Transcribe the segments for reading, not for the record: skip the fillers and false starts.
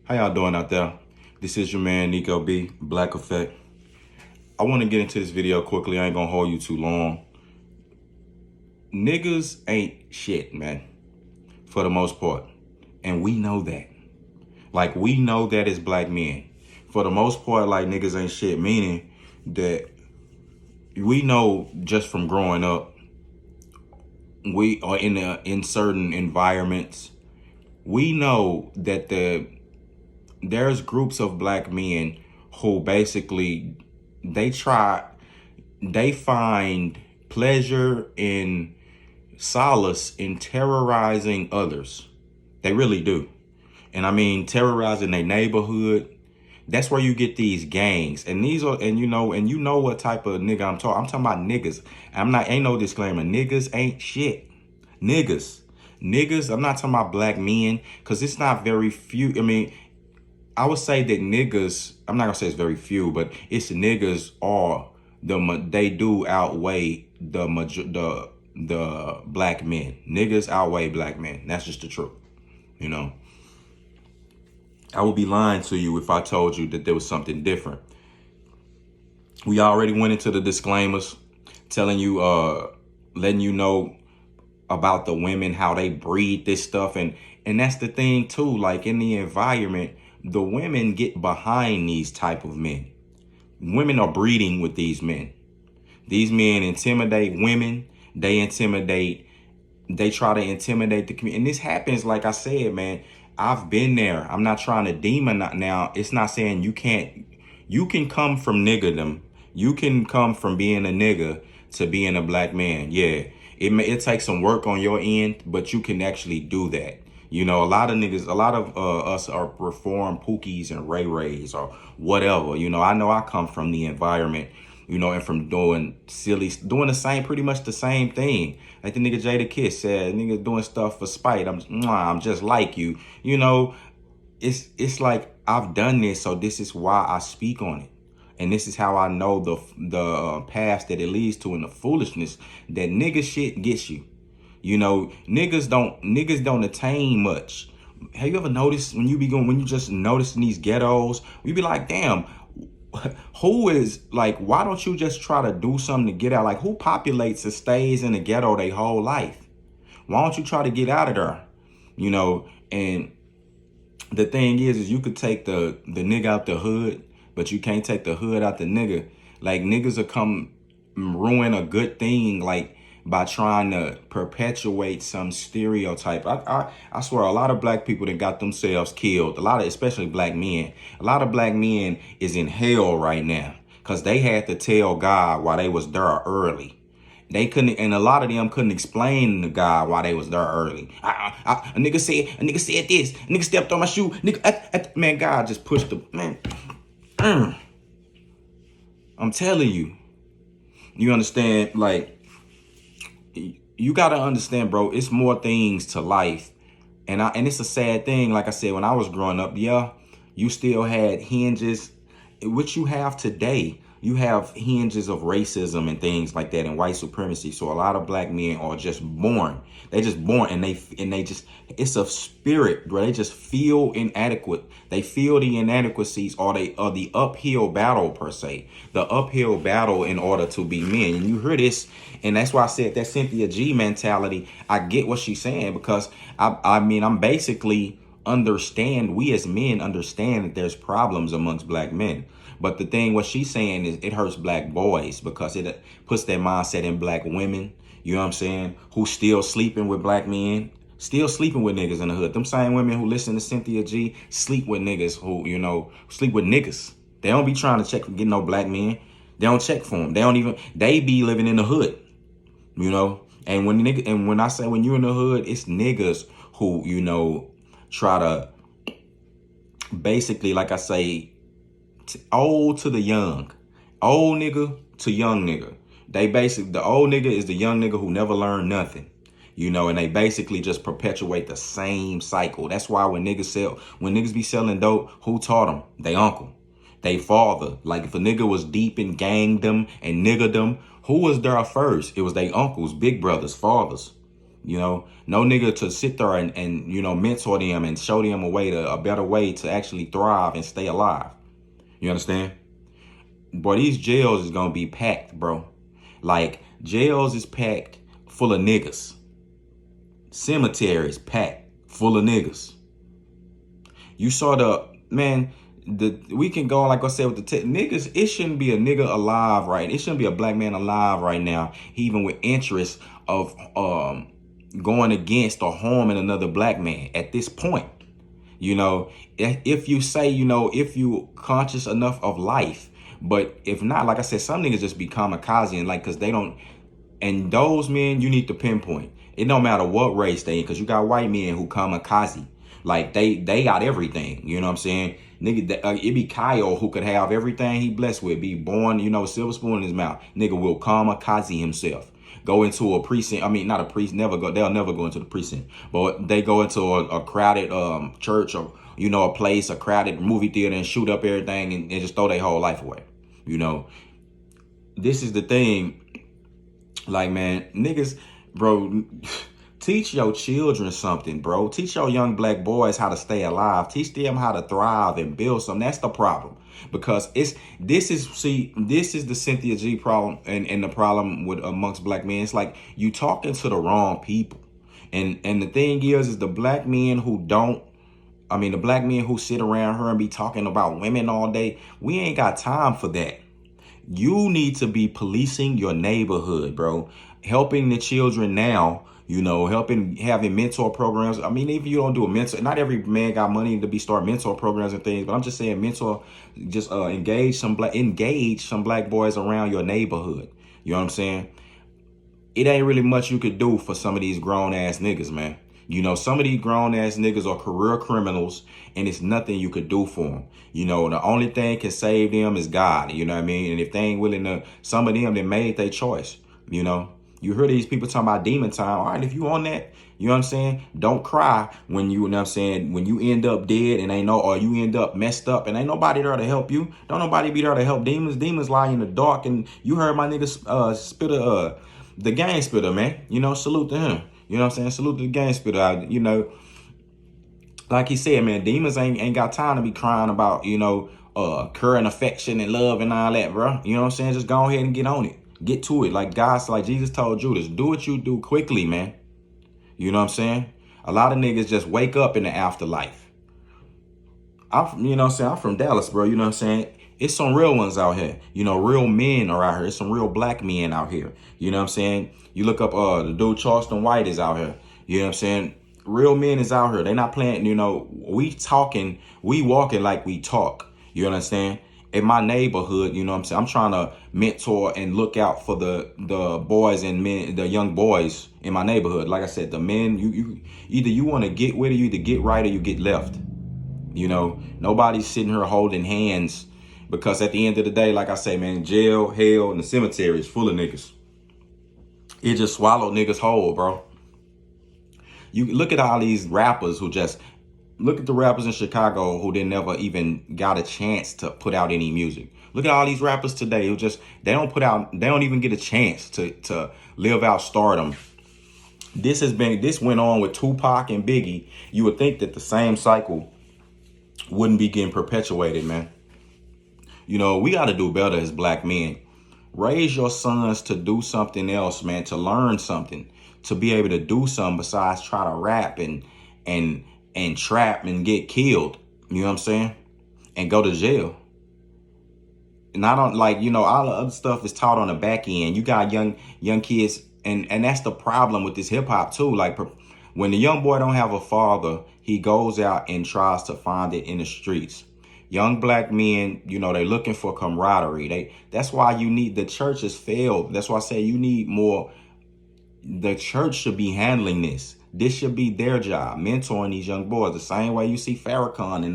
How y'all doing out there? This is your man, Nico B, Blackeffect. I want to get into this video quickly. I ain't gonna hold you too long. Niggas ain't shit, man, for the most part. And we know that. Like, we know that as black men. For the most part, like, niggas ain't shit, meaning that we know just from growing up, we are in certain environments, we know that there's groups of black men who basically they find pleasure in solace in terrorizing others. They really do. And I mean terrorizing their neighborhood. That's where you get these gangs. And these are, and you know what type of nigga I'm talking. I'm talking about niggas. Ain't no disclaimer. Niggas ain't shit. Niggas. I'm not talking about black men, because it's not very few. I mean, I would say that niggas, I'm not gonna say it's very few, but it's niggas are they do outweigh the black men. Niggas outweigh black men. That's just the truth. You know, I would be lying to you if I told you that there was something different. We already went into the disclaimers, telling you, letting you know about the women, how they breed this stuff. And that's the thing too, like in the environment, the women get behind these type of men. Women are breeding with these men. These men intimidate women. They try to intimidate the community. And this happens, like I said, man, I've been there. I'm not trying to demonize. Now, it's not saying you can come from niggerdom. You can come from being a nigga to being a black man. Yeah, it takes some work on your end, but you can actually do that. You know, a lot of us are reformed Pookies and Ray Rays or whatever. You know, I know I come from the environment, you know, and from doing the same, pretty much the same thing. Like the nigga Jada Kiss said, nigga doing stuff for spite. I'm just like you. You know, it's like I've done this, so this is why I speak on it. And this is how I know the path that it leads to and the foolishness that nigga shit gets you. You know, niggas don't attain much. Have you ever noticed when you just noticing these ghettos, we be like, damn, who is like, why don't you just try to do something to get out? Like, who populates and stays in the ghetto their whole life? Why don't you try to get out of there? You know, and the thing is you could take the nigga out the hood, but you can't take the hood out the nigga. Like, niggas will come ruin a good thing, like, by trying to perpetuate some stereotype. I swear a lot of black people that got themselves killed, especially black men, a lot of black men is in hell right now because they had to tell God why they was there early. They couldn't, and a lot of them couldn't explain to God why they was there early. A nigga said this, a nigga stepped on my shoe, man, God just pushed the, man. I'm telling you, you understand, like, you got to understand, bro, it's more things to life. And it's a sad thing. Like I said, when I was growing up, yeah, you still had hinges, which you have today. You have hinges of racism and things like that and white supremacy. So a lot of black men are just born. They just born and it's a spirit, bro. They just feel inadequate. They feel the inadequacies or the uphill battle per se. The uphill battle in order to be men. And you hear this, and that's why I said that Cynthia G mentality. I get what she's saying, because I mean, I'm basically we as men understand that there's problems amongst black men. But the thing, what she's saying is it hurts black boys because it puts that mindset in black women, you know what I'm saying, who still sleeping with black men, still sleeping with niggas in the hood. Them same women who listen to Cynthia G sleep with niggas who, you know, sleep with niggas. They don't be trying to check for getting no black men. They don't check for them. They be living in the hood, you know. And when I say when you in the hood, it's niggas who, you know, try to basically, like I say, old to the young, old nigga to young nigga. The old nigga is the young nigga who never learned nothing, you know, and they basically just perpetuate the same cycle. That's why when niggas be selling dope, who taught them? They uncle, they father. Like, if a nigga was deep in gangdom and niggerdom, who was there first? It was they uncles, big brothers, fathers. You know, no nigga to sit there and you know, mentor them and show them a better way to actually thrive and stay alive. You understand? Boy, these jails is gonna be packed, bro. Like, jails is packed full of niggas. Cemeteries packed full of niggas. You saw we can go, like I said, with the niggas. It shouldn't be a nigga alive, right? It shouldn't be a black man alive right now, even with interest of going against or harming another black man at this point. You know, if you say, you know, if you conscious enough of life, but if not, like I said, some niggas just be kamikaze and like, cause they don't, and those men you need to pinpoint. It don't matter what race they in, cause you got white men who kamikaze. Like they got everything, you know what I'm saying? Nigga, it be Kyle who could have everything he blessed with, be born, you know, silver spoon in his mouth. Nigga will kamikaze himself. Go into a precinct. I mean, not a priest. They'll never go into the precinct. But they go into a crowded church or, you know, a crowded movie theater and shoot up everything and just throw their whole life away. You know, this is the thing. Like, man, niggas, bro, teach your children something, bro. Teach your young black boys how to stay alive. Teach them how to thrive and build something. That's the problem. Because this is the Cynthia G problem and the problem with amongst black men. It's like you talking to the wrong people. And the thing is the black men who the black men who sit around her and be talking about women all day, we ain't got time for that. You need to be policing your neighborhood, bro. Helping the children now, you know, having mentor programs. I mean, if you don't do a mentor, not every man got money to start mentor programs and things, but I'm just saying engage some black boys around your neighborhood. You know what I'm saying? It ain't really much you could do for some of these grown ass niggas, man. You know, some of these grown ass niggas are career criminals and it's nothing you could do for them. You know, the only thing can save them is God. You know what I mean? And if they ain't willing to, some of them that made their choice, you know. You hear these people talking about demon time. All right, if you on that, you know what I'm saying? Don't cry when you know what I'm saying, when you end up dead and or you end up messed up and ain't nobody there to help you. Don't nobody be there to help demons. Demons lie in the dark. And you heard my nigga Spitter, the gang Spitter, man. You know, salute to him. You know what I'm saying? Salute to the gang Spitter. You know, like he said, man, demons ain't got time to be crying about, you know, current affection and love and all that, bro. You know what I'm saying? Just go ahead and get on it. Get to it. Like Jesus told Judas, do what you do quickly, man. You know what I'm saying? A lot of niggas just wake up in the afterlife. You know what I'm saying? I'm from Dallas, bro. You know what I'm saying? It's some real ones out here. You know, real men are out here. It's some real black men out here. You know what I'm saying? You look up the dude Charleston White is out here. You know what I'm saying? Real men is out here. They not playing, you know, we walking like we talk. You understand? In my neighborhood, you know what I'm saying? I'm trying to mentor and look out for the boys and men, the young boys in my neighborhood. Like I said, the men, you either you want to get with it, you either get right or you get left. You know, nobody's sitting here holding hands because at the end of the day, like I say, man, jail, hell, and the cemetery is full of niggas. It just swallowed niggas whole, bro. You look at all these rappers look at the rappers in Chicago who didn't never even got a chance to put out any music. Look at all these rappers today who they don't even get a chance to live out stardom. This went on with Tupac and Biggie. You would think that the same cycle wouldn't be getting perpetuated, man. You know, we got to do better as black men. Raise your sons to do something else, man, to learn something, to be able to do something besides try to rap and trap and get killed. You know what I'm saying? And go to jail. And I don't like, you know, all the other stuff is taught on the back end. You got young kids, and that's the problem with this hip hop too. Like when the young boy don't have a father, he goes out and tries to find it in the streets. Young black men, you know, they're looking for camaraderie. That's why the church has failed. That's why I say you need more. The church should be handling this. This should be their job, mentoring these young boys the same way you see Farrakhan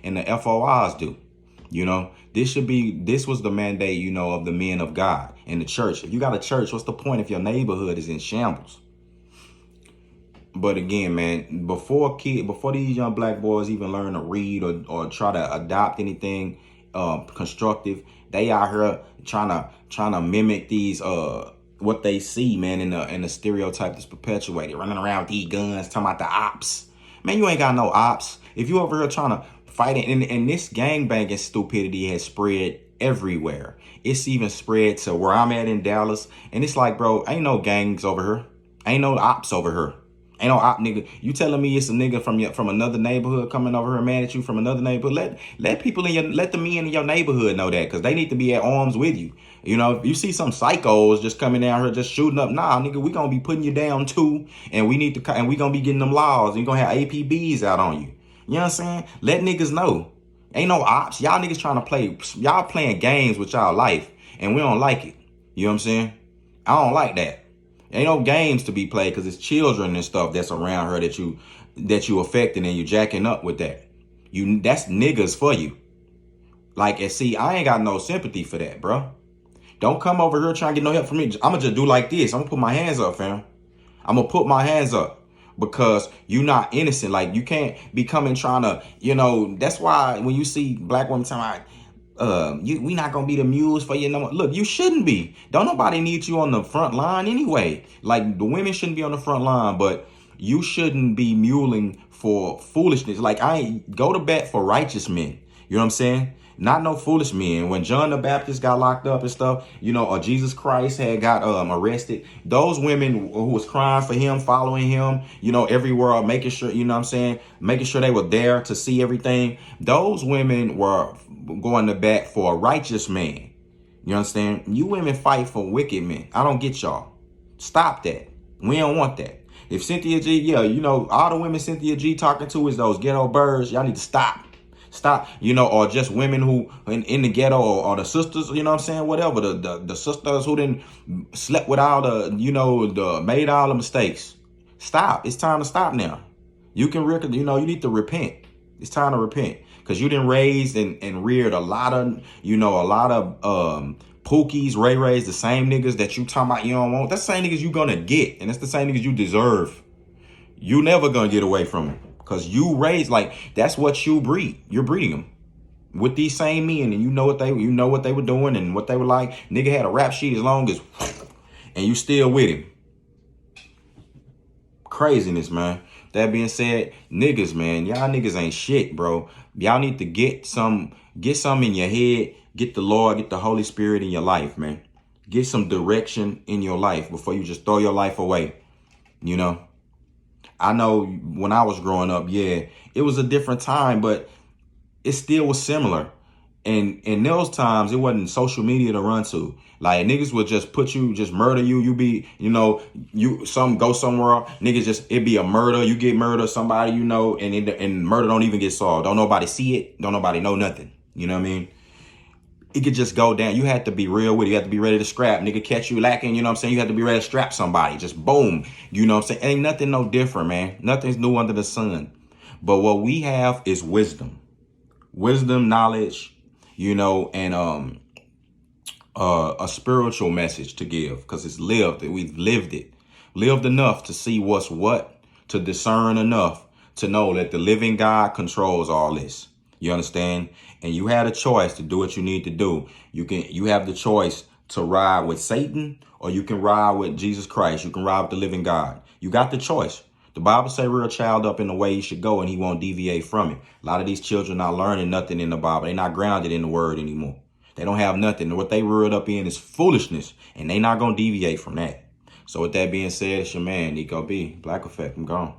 and the FOIs do. You know, this was the mandate, you know, of the men of God and the church. If you got a church, what's the point if your neighborhood is in shambles? But again, man, before these young black boys even learn to read or try to adopt anything constructive, they out here trying to mimic these what they see, man, in the stereotype that's perpetuated, running around with these guns, talking about the ops. Man, you ain't got no ops. If you over here trying to fight it, and this gangbanging stupidity has spread everywhere. It's even spread to where I'm at in Dallas, and it's like, bro, ain't no gangs over here, ain't no ops over here. Ain't no op nigga. You telling me it's a nigga from another neighborhood coming over here mad at you from another neighborhood? Let people let the men in your neighborhood know that, because they need to be at arms with you. You know, if you see some psychos just coming down here just shooting up, nah, nigga, we gonna be putting you down too, and we gonna be getting them laws. And you gonna have APBs out on you. You know what I'm saying? Let niggas know. Ain't no ops. Y'all niggas trying to play. Y'all playing games with y'all life, and we don't like it. You know what I'm saying? I don't like that. Ain't no games to be played, because it's children and stuff that's around her that you affecting, and you jacking up with that. That's niggas for you. Like, and see, I ain't got no sympathy for that, bro. Don't come over here trying to get no help from me. I'm gonna just do like this. I'm gonna put my hands up, fam. I'm gonna put my hands up, because you not innocent. Like, you can't be coming trying to, that's why when you see black women talking about, we not gonna be the mules for you no more. Look, you shouldn't be. Don't nobody need you on the front line anyway. Like, the women shouldn't be on the front line, but you shouldn't be muling for foolishness. Like, I ain't go to bat for righteous men. You know what I'm saying? Not no foolish men. When John the Baptist got locked up and stuff, or Jesus Christ had got arrested, those women who was crying for him, following him, everywhere, making sure, making sure they were there to see everything. Those women were going to bat for a righteous man. You understand? You women fight for wicked men. I don't get y'all. Stop that. We don't want that. If Cynthia G, all the women Cynthia G talking to is those ghetto birds, y'all need to stop. Stop, or just women who in the ghetto, or the sisters, whatever, the sisters who didn't slept with all the made all the mistakes. Stop. It's time to stop now. You can, you need to repent. It's time to repent, because you done raised and reared a lot of Pookies, Ray Rays, the same niggas that you talking about you don't want. That's the same niggas you gonna get, and that's the same niggas you deserve. You never gonna get away from them. Because you raised, like, that's what you breed. You're breeding them with these same men, and you know what they were doing and what they were like. Nigga had a rap sheet as long as, and you still with him. Craziness, man. That being said, niggas, man, y'all niggas ain't shit, bro. Y'all need to get some in your head. Get the Lord, get the Holy Spirit in your life, man. Get some direction in your life before you just throw your life away. I know when I was growing up, yeah, it was a different time, but it still was similar. And in those times, it wasn't social media to run to. Like, niggas would just just murder you. You be, go somewhere, niggas it'd be a murder. You get murdered, somebody, and murder don't even get solved. Don't nobody see it. Don't nobody know nothing. You know what I mean? It could just go down. You had to be real with it. You had to be ready to scrap. Nigga catch you lacking, you had to be ready to strap somebody. Just boom. You know what I'm saying? Ain't nothing no different, man. Nothing's new under the sun. But what we have is wisdom. Wisdom, knowledge, and a spiritual message to give, because it's lived. We've lived it. Lived enough to see what's what, to discern enough to know that the living God controls all this. You understand? And you had a choice to do what you need to do. You have the choice to ride with Satan, or you can ride with Jesus Christ. You can ride with the living God. You got the choice. The Bible say rear a child up in the way he should go, and he won't deviate from it. A lot of these children not learning nothing in the Bible. They're not grounded in the word anymore. They don't have nothing. What they reared up in is foolishness, and they not going to deviate from that. So with that being said, it's your man, Nico B. Blackeffect. I'm gone.